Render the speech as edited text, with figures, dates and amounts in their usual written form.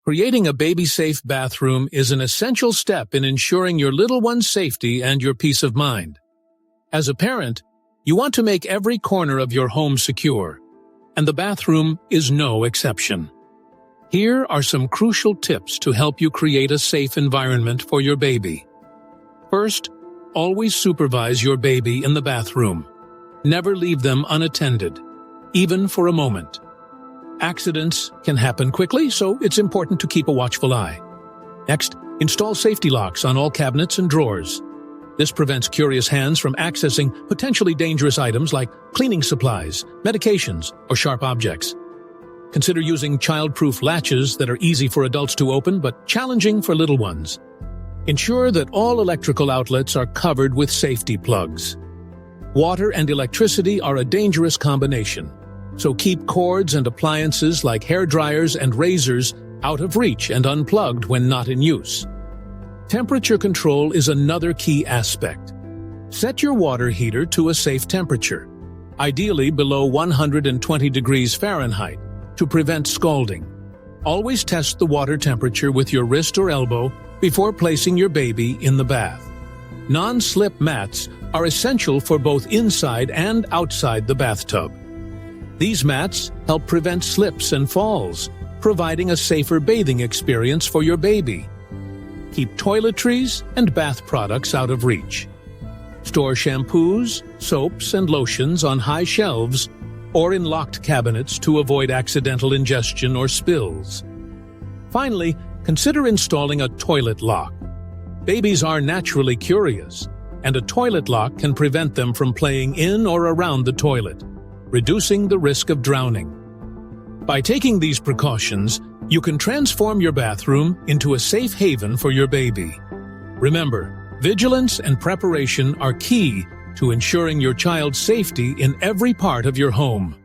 Creating a baby-safe bathroom is an essential step in ensuring your little one's safety and your peace of mind. As a parent, you want to make every corner of your home secure, and the bathroom is no exception. Here are some crucial tips to help you create a safe environment for your baby. First, always supervise your baby in the bathroom. Never leave them unattended, even for a moment. Accidents can happen quickly, so it's important to keep a watchful eye. Next, install safety locks on all cabinets and drawers. This prevents curious hands from accessing potentially dangerous items like cleaning supplies, medications, or sharp objects. Consider using child-proof latches that are easy for adults to open but challenging for little ones. Ensure that all electrical outlets are covered with safety plugs. Water and electricity are a dangerous combination, so keep cords and appliances like hair dryers and razors out of reach and unplugged when not in use. Temperature control is another key aspect. Set your water heater to a safe temperature, ideally below 120 degrees Fahrenheit, to prevent scalding. Always test the water temperature with your wrist or elbow before placing your baby in the bath. Non-slip mats are essential for both inside and outside the bathtub. These mats help prevent slips and falls, providing a safer bathing experience for your baby. Keep toiletries and bath products out of reach. Store shampoos, soaps, and lotions on high shelves or in locked cabinets to avoid accidental ingestion or spills. Finally, consider installing a toilet lock. Babies are naturally curious, and a toilet lock can prevent them from playing in or around the toilet, reducing the risk of drowning. By taking these precautions, you can transform your bathroom into a safe haven for your baby. Remember, vigilance and preparation are key to ensuring your child's safety in every part of your home.